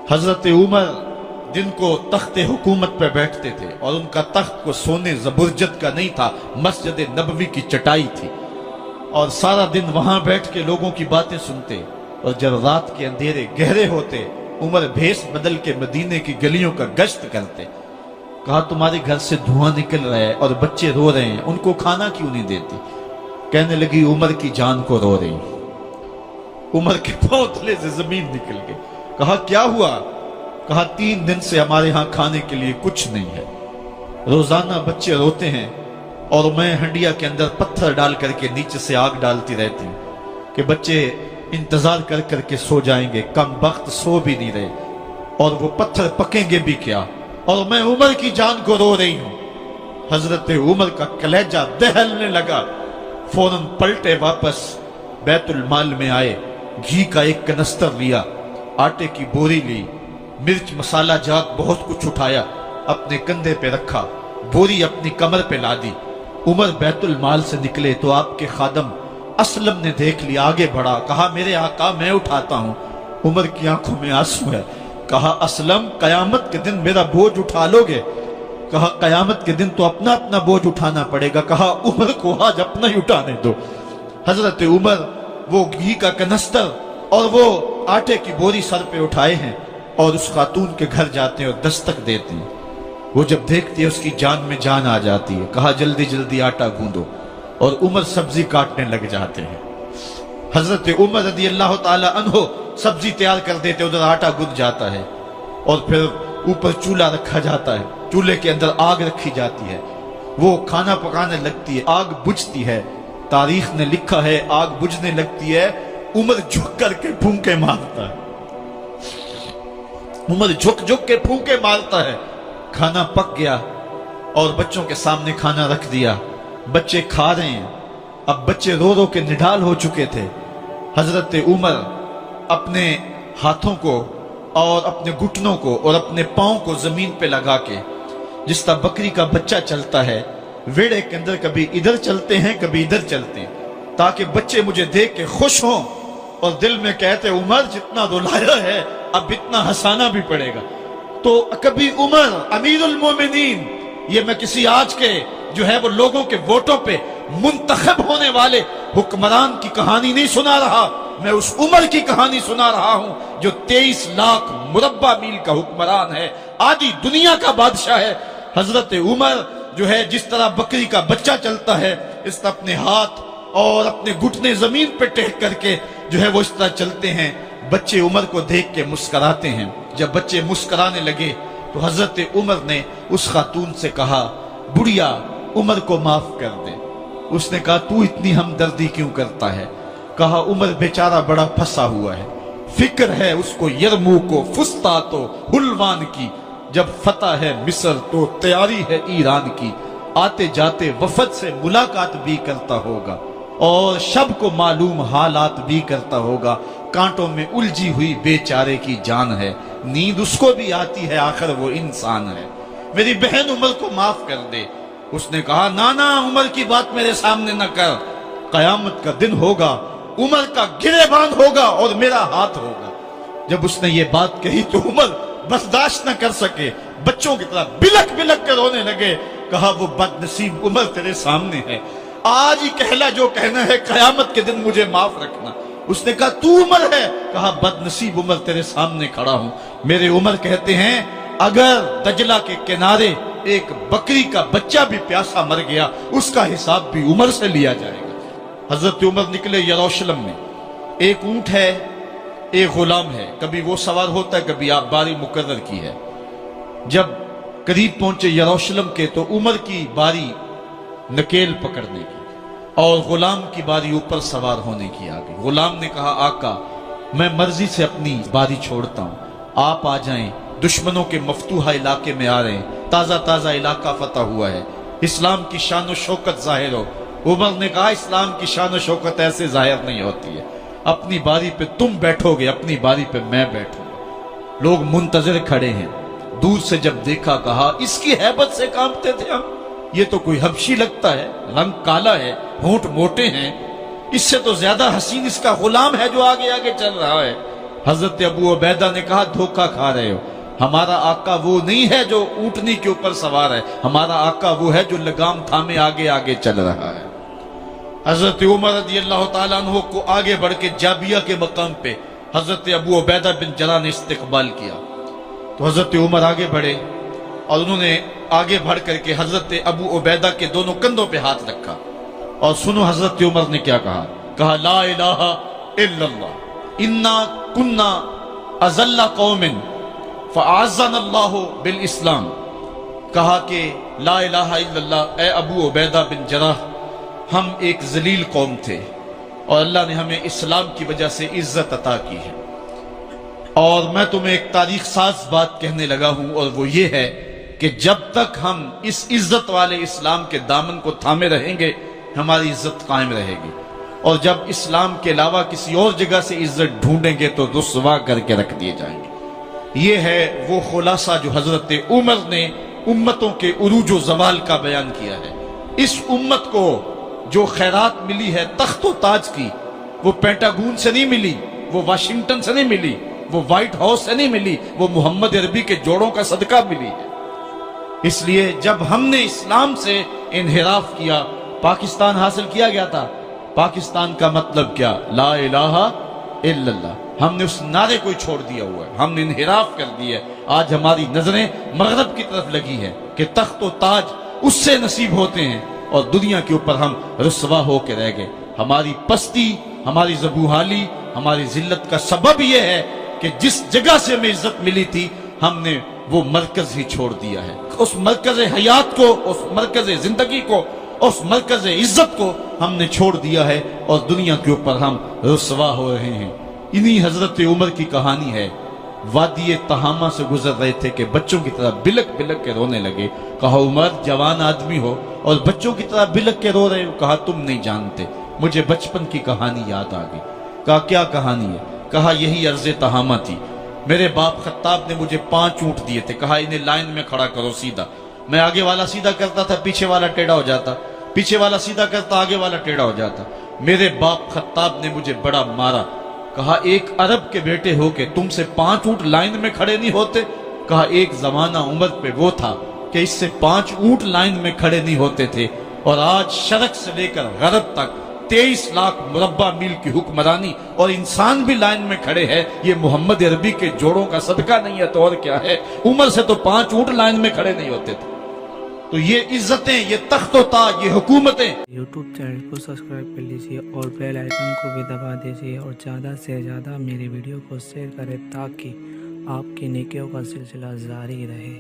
حضرت عمر جن کو تخت حکومت پہ بیٹھتے تھے اور ان کا تخت کو سونے زبرجد کا نہیں تھا، مسجد نبوی کی چٹائی تھی، اور سارا دن وہاں بیٹھ کے لوگوں کی باتیں سنتے، اور جب رات کے اندھیرے گہرے ہوتے عمر بھیس بدل کے مدینے کی گلیوں کا گشت کرتے۔ کہا تمہارے گھر سے دھواں نکل رہا ہے اور بچے رو رہے ہیں، ان کو کھانا کیوں نہیں دیتی؟ کہنے لگی عمر کی جان کو رو رہی ہوں۔ عمر کے پاؤں تلے سے زمین نکل گئی۔ کہا کیا ہوا؟ کہا 3 دن سے ہمارے ہاں کھانے کے لیے کچھ نہیں ہے، روزانہ بچے روتے ہیں اور میں ہنڈیا کے اندر پتھر ڈال کر کے نیچے سے آگ ڈالتی رہتی ہوں کہ بچے انتظار کر کر کے سو جائیں گے، کم وقت سو بھی نہیں رہے، اور وہ پتھر پکیں گے بھی کیا، اور میں عمر کی جان کو رو رہی ہوں۔ حضرت عمر کا کلیجہ دہلنے لگا، فوراً پلٹے، واپس بیت المال میں آئے، گھی کا ایک کنستر لیا، آٹے کی بوری لی، مرچ مسالہ جات بہت کچھ اٹھایا، اپنے کندھے پہ رکھا، بوری اپنی کمر پہ لا دی۔ عمر بیت المال سے نکلے تو آپ کے خادم اسلم نے دیکھ لیا، آگے بڑھا، کہا میرے آقا میں اٹھاتا ہوں۔ عمر کی آنکھوں میں آنسو ہے۔ کہا اسلم قیامت کے دن میرا بوجھ اٹھا لو گے؟ کہا قیامت کے دن تو اپنا اپنا بوجھ اٹھانا پڑے گا۔ کہا عمر کو آج اپنا ہی اٹھانے دو۔ حضرت عمر وہ گھی کا کنستر اور وہ آٹے کی بوری سر پہ اٹھائے ہیں اور اس خاتون کے گھر جاتے ہیں اور دستک دیتے ہیں۔ وہ جب دیکھتی ہے اس کی جان میں جان آ جاتی ہے۔ کہا جلدی جلدی آٹا گوندو، اور عمر سبزی کاٹنے لگ جاتے ہیں۔ حضرت عمر رضی اللہ تعالی عنہ سبزی تیار کر دیتے، ادھر آٹا گند جاتا ہے، اور پھر اوپر چولہا رکھا جاتا ہے، چولہے کے اندر آگ رکھی جاتی ہے، وہ کھانا پکانے لگتی ہے، آگ بجھتی ہے۔ تاریخ نے لکھا ہے آگ بجھنے لگتی ہے، عمر جھک کر کے پھونکے مارتا ہے، عمر جھک جھک کے پھونکے مارتا ہے۔ کھانا پک گیا اور بچوں کے سامنے کھانا رکھ دیا، بچے کھا رہے ہیں۔ اب بچے رو رو کے نڈال ہو چکے تھے۔ حضرت عمر اپنے ہاتھوں کو اور اپنے گھٹنوں کو اور اپنے پاؤں کو زمین پہ لگا کے، جس طرح بکری کا بچہ چلتا ہے، ویڑے کے اندر کبھی ادھر چلتے ہیں کبھی ادھر چلتے ہیں، تاکہ بچے مجھے دیکھ کے خوش ہوں اور دل میں کہتے عمر جتنا رلایا ہے اب اتنا ہنسانا بھی پڑے گا۔ تو کبھی عمر امیر المومنین، یہ میں کسی آج کے جو ہے وہ لوگوں کے ووٹوں پہ منتخب ہونے والے حکمران کی کہانی نہیں سنا رہا، میں اس عمر کی کہانی سنا رہا ہوں جو 23 لاکھ مربع میل کا حکمران ہے، آدھی دنیا کا بادشاہ ہے۔ حضرت عمر جو ہے جس طرح بکری کا بچہ چلتا ہے، اس طرح اپنے ہاتھ اور اپنے گھٹنے زمین پہ ٹیک کر کے جو ہے وہ اس طرح چلتے ہیں۔ بچے عمر کو دیکھ کے مسکراتے ہیں۔ جب بچے مسکرانے لگے تو حضرت عمر نے اس خاتون سے کہا بڑھیا عمر کو معاف کر دے۔ اس نے کہا تو اتنی ہمدردی کیوں کرتا ہے؟ کہا عمر بیچارہ بڑا پھنسا ہوا ہے، فکر ہے اس کو یرموک و فسطاط و حلوان کی، جب فتح ہے مصر تو تیاری ہے ایران کی، آتے جاتے وفد سے ملاقات بھی کرتا ہوگا اور شب کو معلوم حالات بھی کرتا ہوگا، کانٹوں میں الجھی ہوئی بیچارے کی جان ہے، نیند اس کو بھی آتی ہے، آخر وہ انسان ہے، میری بہن عمر کو معاف کر دے۔ اس نے کہا نانا عمر کی بات میرے سامنے نہ کر، قیامت کا دن ہوگا، عمر کا گریبان ہوگا اور میرا ہاتھ ہوگا۔ جب اس نے یہ بات کہی تو عمر برداشت نہ کر سکے، بچوں کی طرح بلک بلک کر رونے لگے۔ کہا وہ بد نصیب عمر تیرے سامنے ہے، آج ہی کہلا جو کہنا ہے، قیامت کے دن مجھے معاف رکھنا۔ اس نے کہا تو عمر ہے؟ کہا بد نصیب عمر تیرے سامنے کھڑا ہوں۔ میرے عمر کہتے ہیں اگر دجلہ کے کنارے ایک بکری کا بچہ بھی پیاسا مر گیا، اس کا حساب بھی عمر سے لیا جائے گا۔ حضرت عمر نکلے یروشلم میں، ایک اونٹ ہے ایک غلام ہے، کبھی وہ سوار ہوتا ہے کبھی آپ باری مقرر کی ہے۔ جب قریب پہنچے یروشلم کے تو عمر کی باری نکیل پکڑنے کی اور غلام کی باری اوپر سوار ہونے کی آ گئی۔ غلام نے کہا آقا میں مرضی سے اپنی باری چھوڑتا ہوں، آپ آ جائیں، دشمنوں کے مفتوحہ علاقے میں آ رہے ہیں، تازہ تازہ علاقہ فتح ہوا ہے، اسلام کی شان و شوکت ظاہر ہو۔ عمر نے کہا اسلام کی شان و شوکت ایسے ظاہر نہیں ہوتی ہے، اپنی باری پہ تم بیٹھو گے، اپنی باری پہ میں بیٹھوں گا۔ لوگ منتظر کھڑے ہیں، دور سے جب دیکھا کہا اس کی ہیبت سے کانپتے تھے ہم، یہ تو کوئی حبشی لگتا ہے، رنگ کالا ہے، ہونٹ موٹے ہیں، اس سے تو زیادہ حسین اس کا غلام ہے جو آگے آگے چل رہا ہے۔ حضرت ابو عبیدہ نے کہا دھوکہ کھا رہے ہو، ہمارا آقا وہ نہیں ہے جو اونٹنی کے اوپر سوار ہے، ہمارا آقا وہ ہے جو لگام تھامے آگے آگے چل رہا ہے۔ حضرت عمر رضی اللہ تعالیٰ عنہ کو آگے بڑھ کے جابیہ کے مقام پہ حضرت ابو عبیدہ بن جراح نے استقبال کیا، تو حضرت عمر آگے بڑھے اور انہوں نے آگے بڑھ کر کے حضرت ابو عبیدہ کے دونوں کندھوں پہ ہاتھ رکھا، اور سنو حضرت عمر نے کیا کہا، کہا لا الہ الا اللہ انا کنا اذل قوم فاعزنا اللہ بالاسلام، کہا کہ لا الہ الا اللہ، اے ابو عبیدہ بن جراح، ہم ایک ذلیل قوم تھے اور اللہ نے ہمیں اسلام کی وجہ سے عزت عطا کی ہے۔ اور میں تمہیں ایک تاریخ ساز بات کہنے لگا ہوں، اور وہ یہ ہے کہ جب تک ہم اس عزت والے اسلام کے دامن کو تھامے رہیں گے ہماری عزت قائم رہے گی، اور جب اسلام کے علاوہ کسی اور جگہ سے عزت ڈھونڈیں گے تو رسوا کر کے رکھ دیے جائیں گے۔ یہ ہے وہ خلاصہ جو حضرت عمر نے امتوں کے عروج و زوال کا بیان کیا ہے۔ اس امت کو جو خیرات ملی ہے تخت و تاج کی، وہ پینٹاگون سے نہیں ملی، وہ واشنگٹن سے نہیں ملی، وہ وائٹ ہاؤس سے نہیں ملی، وہ محمد عربی کے جوڑوں کا صدقہ ملی ہے۔ اس لیے جب ہم نے اسلام سے انحراف کیا، پاکستان حاصل کیا گیا تھا، پاکستان کا مطلب کیا؟ لا الہ الا اللہ۔ ہم نے اس نعرے کو چھوڑ دیا ہوا ہے، ہم نے انحراف کر دیا ہے۔ آج ہماری نظریں مغرب کی طرف لگی ہیں کہ تخت و تاج اس سے نصیب ہوتے ہیں، اور دنیا کے اوپر ہم رسوا ہو کے رہ گئے۔ ہماری پستی، ہماری زبوحالی، ہماری ذلت کا سبب یہ ہے کہ جس جگہ سے ہمیں عزت ملی تھی ہم نے وہ مرکز ہی چھوڑ دیا ہے۔ اس مرکز حیات کو، اس مرکز زندگی کو، اس مرکز عزت کو ہم نے چھوڑ دیا ہے، اور دنیا کے اوپر ہم رسوا ہو رہے ہیں۔ انہی حضرت عمر کی کہانی ہے۔ وادی تہامہ سے گزر رہے تھے کہ بچوں کی طرح بلک بلک کے رونے لگے۔ کہا عمر جوان آدمی ہو اور بچوں کی طرح بلک کے رو رہے ہو؟ کہا تم نہیں جانتے، مجھے بچپن کی کہانی یاد آ گئی۔ کہا کیا کہانی ہے؟ کہا یہی عرض تہامہ تھی، میرے باپ خطاب نے مجھے 5 اونٹ دیے تھے، کہا انہیں لائن میں کھڑا کرو سیدھا۔ میں آگے والا سیدھا کرتا تھا، پیچھے والا ٹیڑھا ہو جاتا، پیچھے والا سیدھا کرتا، آگے والا ٹیڑھا ہو جاتا۔ میرے باپ خطاب نے مجھے بڑا مارا۔ کہا ایک عرب کے بیٹے ہو کہ تم سے 5 اونٹ لائن میں کھڑے نہیں ہوتے؟ کہا ایک زمانہ عمر پہ وہ تھا کہ اس سے 5 اونٹ لائن میں کھڑے نہیں ہوتے تھے، اور آج شرق سے لے کر غرب تک 23 لاکھ مربع میل کی حکمرانی، اور انسان بھی لائن میں کھڑے ہیں۔ یہ محمد عربی کے جوڑوں کا صدقہ نہیں ہے تو اور کیا ہے؟ عمر سے تو 5 اونٹ لائن میں کھڑے نہیں ہوتے تھے۔ تو یہ عزتیں، یہ تخت و تاج، یہ حکومتیں۔ یوٹیوب چینل کو سبسکرائب کر لیجئے اور بیل آئیکن کو بھی دبا دیجئے، اور زیادہ سے زیادہ میری ویڈیو کو شیئر کریں تاکہ آپ کی نیکیوں کا سلسلہ جاری رہے۔